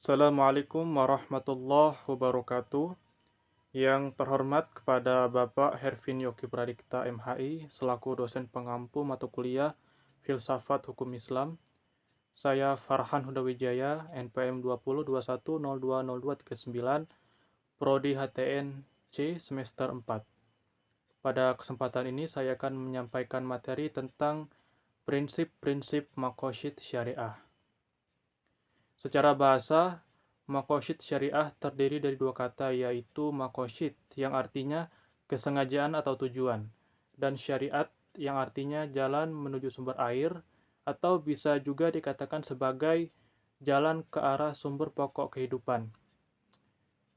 Assalamualaikum warahmatullahi wabarakatuh. Yang terhormat kepada Bapak Hervin Yogi Pradikta MHI selaku dosen pengampu mata kuliah Filsafat Hukum Islam. Saya Farhan Hudawijaya, NPM 2021020239, Prodi HTN C semester 4. Pada kesempatan ini saya akan menyampaikan materi tentang prinsip-prinsip maqasid syariah. Secara bahasa, maqasid syariah terdiri dari dua kata, yaitu maqasid yang artinya kesengajaan atau tujuan, dan syariat yang artinya jalan menuju sumber air, atau bisa juga dikatakan sebagai jalan ke arah sumber pokok kehidupan.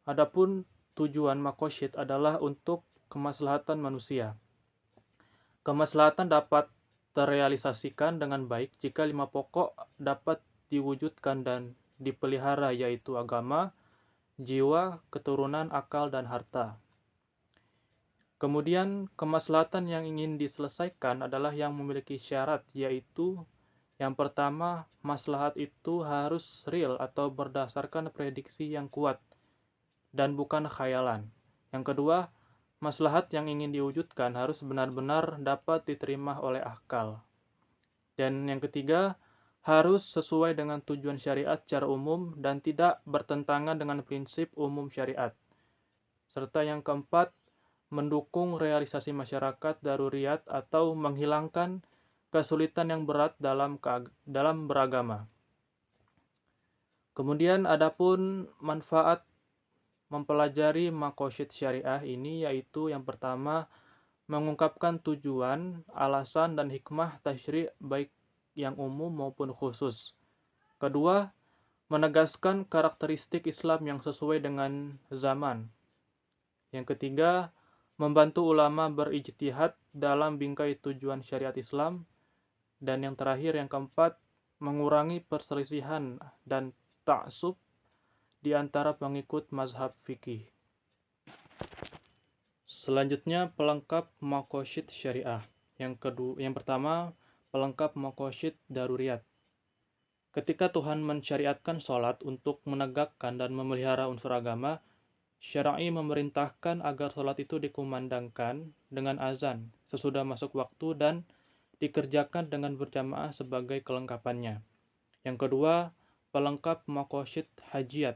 Adapun tujuan maqasid adalah untuk kemaslahatan manusia. Kemaslahatan dapat terrealisasikan dengan baik jika lima pokok dapat diwujudkan dan dipelihara, yaitu agama, jiwa, keturunan, akal, dan harta. Kemudian, kemaslahatan yang ingin diselesaikan adalah yang memiliki syarat, yaitu yang pertama, maslahat itu harus real atau berdasarkan prediksi yang kuat dan bukan khayalan. Yang kedua, maslahat yang ingin diwujudkan harus benar-benar dapat diterima oleh akal. Dan yang ketiga, harus sesuai dengan tujuan syariat secara umum dan tidak bertentangan dengan prinsip umum syariat. Serta yang keempat, mendukung realisasi masyarakat daruriyat atau menghilangkan kesulitan yang berat dalam beragama. Kemudian adapun manfaat mempelajari maqasid syariah ini, yaitu yang pertama, mengungkapkan tujuan, alasan, dan hikmah tasyri' baik yang umum maupun khusus. Kedua, menegaskan karakteristik Islam yang sesuai dengan zaman. Yang ketiga, membantu ulama berijtihad dalam bingkai tujuan syariat Islam. Dan yang terakhir, yang keempat, mengurangi perselisihan dan ta'assub di antara pengikut mazhab fikih. Selanjutnya, pelengkap maqasid syariah. Yang pertama, pelengkap maqasid daruriyat. Ketika Tuhan mensyariatkan sholat untuk menegakkan dan memelihara unsur agama, syar'i memerintahkan agar sholat itu dikumandangkan dengan azan sesudah masuk waktu dan dikerjakan dengan berjamaah sebagai kelengkapannya. Yang kedua, pelengkap maqasid hajiyat.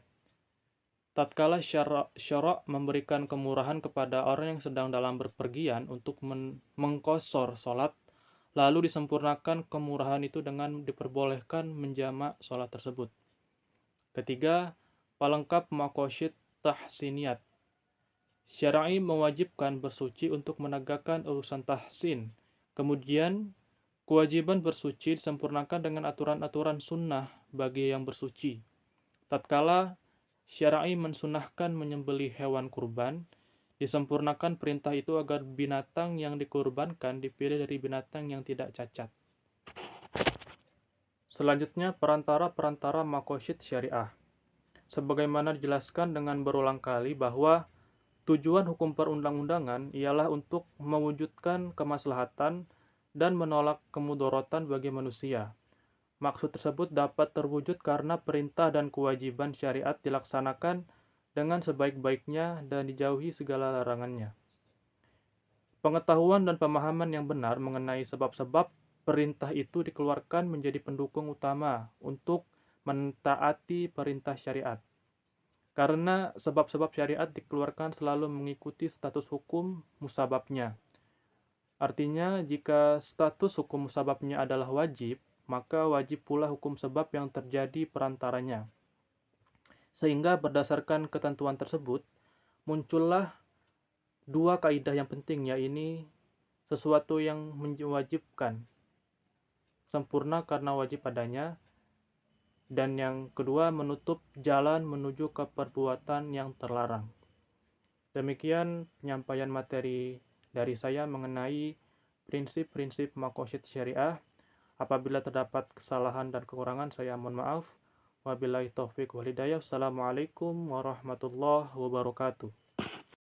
Tatkala syara' memberikan kemurahan kepada orang yang sedang dalam berpergian untuk mengqashar sholat, lalu disempurnakan kemurahan itu dengan diperbolehkan menjamak sholat tersebut. Ketiga, pelengkap maqasid tahsiniyat. Syar'i mewajibkan bersuci untuk menegakkan urusan tahsin. Kemudian, kewajiban bersuci disempurnakan dengan aturan-aturan sunnah bagi yang bersuci. Tatkala syar'i mensunahkan menyembelih hewan kurban, disempurnakan perintah itu agar binatang yang dikurbankan dipilih dari binatang yang tidak cacat. Selanjutnya, perantara-perantara maqasid syariah. Sebagaimana dijelaskan dengan berulang kali bahwa tujuan hukum perundang-undangan ialah untuk mewujudkan kemaslahatan dan menolak kemudorotan bagi manusia. Maksud tersebut dapat terwujud karena perintah dan kewajiban syariat dilaksanakan dengan sebaik-baiknya dan dijauhi segala larangannya. Pengetahuan dan pemahaman yang benar mengenai sebab-sebab perintah itu dikeluarkan menjadi pendukung utama untuk mentaati perintah syariat. Karena sebab-sebab syariat dikeluarkan selalu mengikuti status hukum musababnya. Artinya, jika status hukum musababnya adalah wajib, maka wajib pula hukum sebab yang terjadi perantaranya. Sehingga berdasarkan ketentuan tersebut, muncullah dua kaidah yang penting, yaitu sesuatu yang mewajibkan sempurna karena wajib adanya, dan yang kedua menutup jalan menuju ke perbuatan yang terlarang. Demikian penyampaian materi dari saya mengenai prinsip-prinsip maqasid syariah. Apabila terdapat kesalahan dan kekurangan, saya mohon maaf. Wabillahi taufiq wal hidayah. Assalamualaikum warahmatullahi wabarakatuh.